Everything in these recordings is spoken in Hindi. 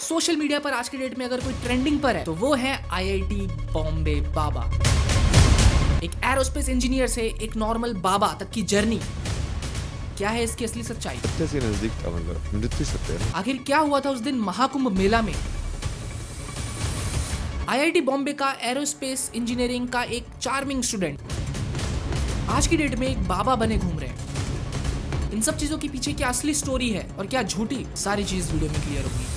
सोशल मीडिया पर आज के डेट में अगर कोई ट्रेंडिंग पर है तो वो है आईआईटी बॉम्बे बाबा। एक एरोस्पेस इंजीनियर से एक नॉर्मल बाबा तक की जर्नी, क्या है इसकी असली सच्चाई? सत्य से नजदीक था, मतलब मृत्यु सत्य है। आखिर क्या हुआ था उस दिन महाकुंभ मेला में? आईआईटी बॉम्बे का एरोस्पेस इंजीनियरिंग का एक चार्मिंग स्टूडेंट आज की डेट में एक बाबा बने घूम रहे हैं। इन सब चीजों के पीछे क्या असली स्टोरी है और क्या झूठी, सारी चीज वीडियो में क्लियर होगी।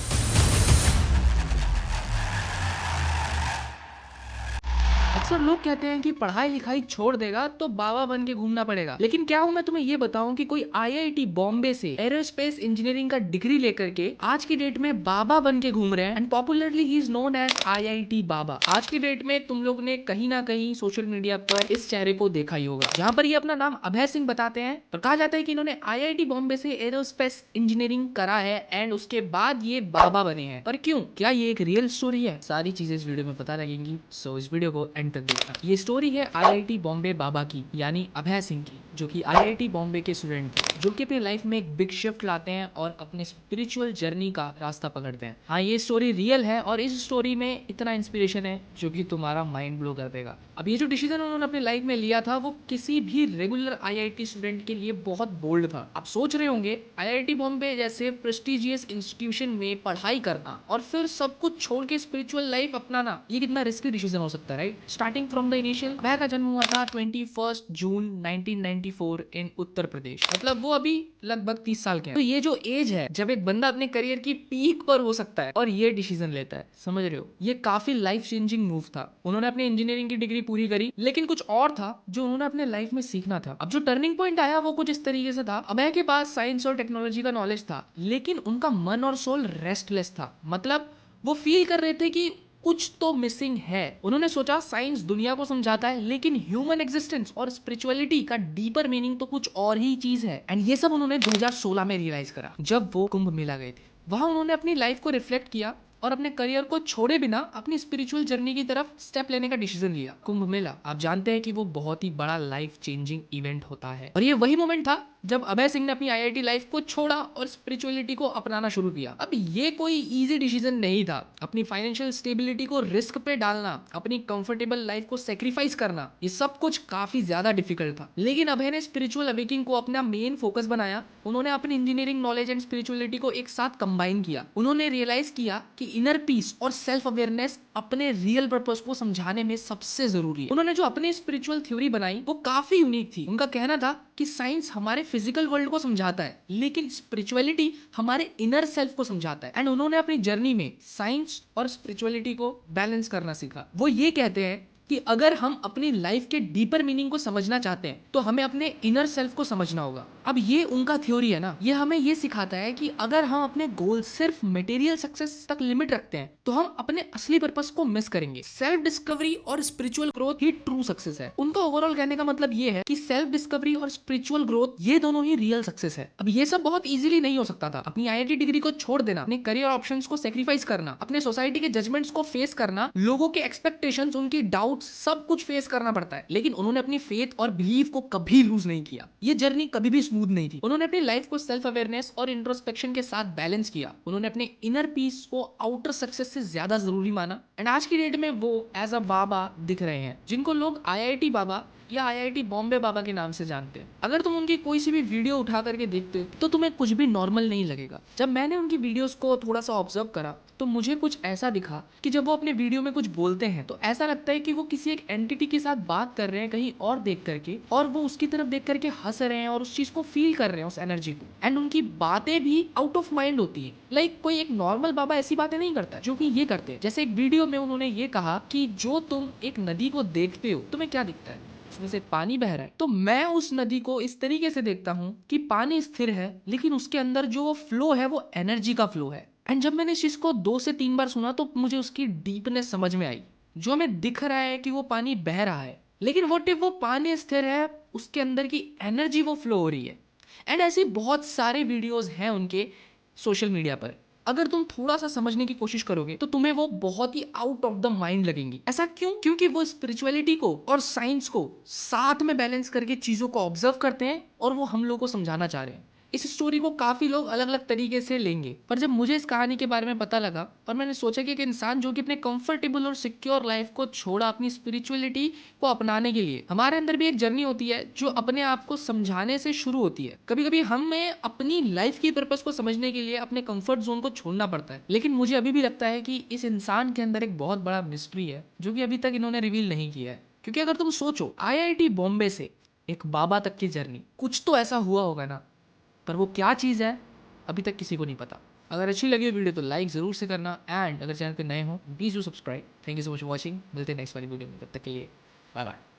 अक्सर लोग कहते हैं कि पढ़ाई लिखाई छोड़ देगा तो बाबा बन के घूमना पड़ेगा, लेकिन क्या हूं मैं तुम्हें ये बताऊं कि कोई आईआईटी बॉम्बे से एरोस्पेस इंजीनियरिंग का डिग्री लेकर के आज की डेट में बाबा बन के घूम रहे हैं and popularly he is known as IIT Baba. आज की डेट में तुम लोग ने कहीं ना कहीं सोशल मीडिया पर इस चेहरे को देखा ही होगा, जहाँ पर ये अपना नाम अभय सिंह बताते हैं और कहा जाता है कि इन्होंने आईआईटी बॉम्बे से एरोस्पेस इंजीनियरिंग करा है एंड उसके बाद ये बाबा बने हैं। पर क्यों, क्या ये एक रियल स्टोरी है? सारी चीजें इस वीडियो में पता लगेंगी, सो इस वीडियो को एंड तक देखना। ये स्टोरी है आईआईटी बॉम्बे बाबा की, यानी अभय सिंह की, जो कि आईआईटी बॉम्बे के स्टूडेंट थे, जो कि अपनी लाइफ में एक बिग शिफ्ट लाते हैं और अपने स्पिरिचुअल जर्नी का रास्ता पकड़ते हैं। हाँ, ये स्टोरी रियल है और इस स्टोरी में इतना इंस्पिरेशन है जो कि तुम्हारा माइंड ब्लो कर देगा। अब ये जो डिसीजन उन्होंने अपनी लाइफ में लिया था वो किसी भी रेगुलर आईआईटी स्टूडेंट के लिए बहुत बोल्ड था। आप सोच रहे होंगे आईआईटी बॉम्बे जैसे प्रेस्टिजियस इंस्टीट्यूशन में पढ़ाई करना और फिर सब कुछ छोड़ के स्पिरिचुअल लाइफ अपनाना, ये कितना रिस्की डिसीजन हो सकता है, right? Starting from the initial, Abhay का जन्म हुआ था 21 जून 1994 इन उत्तर प्रदेश। मतलब वो अभी लगभग 30 साल के हैं। तो ये जो एज है जब एक बंदा अपने करियर की पीक पर हो सकता है और ये डिसीजन लेता है, समझ रहे हो? ये काफी लाइफ चेंजिंग मूव था। उन्होंने अपनी इंजीनियरिंग की डिग्री पूरी करी, लेकिन कुछ और था जो उन्होंने अपने लाइफ में सीखना था। अब जो टर्निंग पॉइंट आया वो कुछ इस तरीके से था। अभय के पास साइंस और टेक्नोलॉजी का नॉलेज था, लेकिन उनका मन और सोल रेस्टलेस था। मतलब वो फील कर रहे थे कि कुछ तो मिसिंग है। उन्होंने सोचा साइंस दुनिया को समझाता है, लेकिन ह्यूमन एग्जिस्टेंस और स्पिरिचुअलिटी का डीपर मीनिंग तो कुछ और ही चीज है। एंड ये सब उन्होंने 2016 में रियलाइज करा जब वो कुंभ मेला गए थे। वहां उन्होंने अपनी लाइफ को रिफ्लेक्ट किया और अपने करियर को छोड़े बिना अपनी स्पिरिचुअल जर्नी की तरफ स्टेप लेने का डिसीजन लिया। कुंभ मेला, आप जानते हैं कि वो बहुत ही बड़ा लाइफ चेंजिंग इवेंट होता है और ये वही मोमेंट था जब अभय सिंह ने अपनी आईआईटी लाइफ को छोड़ा और स्पिरिचुअलिटी को अपनाना शुरू किया। अब ये कोई इजी डिसीजन नहीं था। अपनी फाइनेंशियल स्टेबिलिटी को रिस्क पे डालना, अपनी कंफर्टेबल लाइफ को सेक्रीफाइस करना, ये सब कुछ काफी ज्यादा डिफिकल्ट था। लेकिन अभय ने स्पिरिचुअल अवेकिंग को अपना मेन फोकस बनाया। उन्होंने अपनी इंजीनियरिंग नॉलेज एंड स्पिरिचुअलिटी को एक साथ कंबाइन किया। उन्होंने रियलाइज किया कि इनर पीस और सेल्फ अवेयरनेस अपने रियल पर्पस को समझाने में सबसे जरूरी है। उन्होंने जो अपनी स्पिरिचुअल थ्योरी बनाई वो काफी यूनिक थी। उनका कहना था कि साइंस हमारे फिजिकल वर्ल्ड को समझाता है, लेकिन स्पिरिचुअलिटी हमारे इनर सेल्फ को समझाता है। एंड उन्होंने अपनी जर्नी में साइंस और स्पिरिचुअलिटी को बैलेंस करना सीखा। वो ये कहते हैं कि अगर हम अपनी लाइफ के डीपर मीनिंग को समझना चाहते हैं तो हमें अपने इनर सेल्फ को समझना होगा। अब ये उनका थ्योरी है ना, ये हमें ये सिखाता है कि अगर हम अपने गोल सिर्फ मटेरियल सक्सेस तक लिमिट रखते हैं तो हम अपने असली पर्पस को मिस करेंगे। सेल्फ डिस्कवरी और स्पिरिचुअल ग्रोथ ही ट्रू सक्सेस है। उनका ओवरऑल कहने का मतलब ये है कि सेल्फ डिस्कवरी और स्पिरिचुअल ग्रोथ ये दोनों ही रियल सक्सेस है। अब ये सब बहुत इजीली नहीं हो सकता था। अपनी आईआईटी डिग्री को छोड़ देना, अपने करियर ऑप्शंस को सेक्रीफाइस करना, अपने सोसाइटी के जजमेंट्स को फेस करना, लोगों के एक्सपेक्टेशंस, उनकी डाउट, सब कुछ फेस करना पड़ता है। लेकिन उन्होंने अपनी फेथ और बिलीफ को कभी लूज नहीं किया। ये जर्नी कभी भी स्मूथ नहीं थी। उन्होंने अपनी लाइफ को सेल्फ अवेयरनेस और इंट्रोस्पेक्शन के साथ बैलेंस किया। उन्होंने अपने इनर पीस को आउटर सक्सेस से ज्यादा जरूरी माना एंड आज की डेट में वो एज अ बाबा दिख रहे हैं, जिनको लोग आईआईटी बाबा या आईआईटी बॉम्बे बाबा के नाम से जानते हैं। अगर तुम उनकी कोई सी भी वीडियो उठा करके देखते तो तुम्हें कुछ भी नॉर्मल नहीं लगेगा। जब मैंने उनकी वीडियोस को थोड़ा सा ऑब्जर्व करा तो मुझे कुछ ऐसा दिखा कि जब वो अपने वीडियो में कुछ बोलते हैं तो ऐसा लगता है कि वो किसी एक एंटिटी के साथ बात कर रहे हैं कहीं और देख करके, और वो उसकी तरफ देख करके हंस रहे हैं और उस चीज को फील कर रहे हैं, उस एनर्जी को। एंड उनकी बातें भी आउट ऑफ माइंड होती है। लाइक कोई एक नॉर्मल बाबा ऐसी बातें नहीं करता जो कि ये करते हैं। जैसे एक वीडियो में उन्होंने ये कहा कि जो तुम एक नदी को देखते हो तुम्हें क्या दिखता है? उसमें से पानी बह रहा है। तो मैं उस नदी को इस तरीके से देखता हूँ कि पानी स्थिर है, लेकिन उसके अंदर जो फ्लो है वो एनर्जी का फ्लो है। एंड जब मैंने इस चीज को 2 से 3 बार सुना तो मुझे उसकी डीपनेस समझ में आई। जो हमें दिख रहा है कि वो पानी बह रहा है, लेकिन व्हाट इफ वो पानी स्थिर है, उसके अंदर की एनर्जी वो फ्लो हो रही है। एंड ऐसी बहुत सारे वीडियोस हैं उनके सोशल मीडिया पर। अगर तुम थोड़ा सा समझने की कोशिश करोगे तो तुम्हें वो बहुत ही आउट ऑफ द माइंड लगेंगी। ऐसा क्यों? क्योंकि वो स्पिरिचुअलिटी को और साइंस को साथ में बैलेंस करके चीजों को ऑब्जर्व करते हैं और वो हम लोग को समझाना चाह रहे हैं। इस स्टोरी को काफ़ी लोग अलग अलग तरीके से लेंगे, पर जब मुझे इस कहानी के बारे में पता लगा और मैंने सोचा कि एक इंसान जो कि अपने कंफर्टेबल और सिक्योर लाइफ को छोड़ा अपनी स्पिरिचुअलिटी को अपनाने के लिए, हमारे अंदर भी एक जर्नी होती है जो अपने आप को समझाने से शुरू होती है। कभी कभी हमें अपनी लाइफ की पर्पस को समझने के लिए अपने कंफर्ट जोन को छोड़ना पड़ता है, लेकिन मुझे अभी भी लगता है कि इस इंसान के अंदर एक बहुत बड़ा मिस्ट्री है जो कि अभी तक इन्होंने रिवील नहीं किया है। क्योंकि अगर तुम सोचो, आईआईटी बॉम्बे से एक बाबा तक की जर्नी, कुछ तो ऐसा हुआ होगा ना, पर वो क्या चीज़ है अभी तक किसी को नहीं पता। अगर अच्छी लगी हो वीडियो तो लाइक ज़रूर से करना, एंड अगर चैनल पे नए हो please do subscribe. Thank you so much for watching. मिलते हैं नेक्स्ट वाली वीडियो में, तब तक के लिए बाय बाय।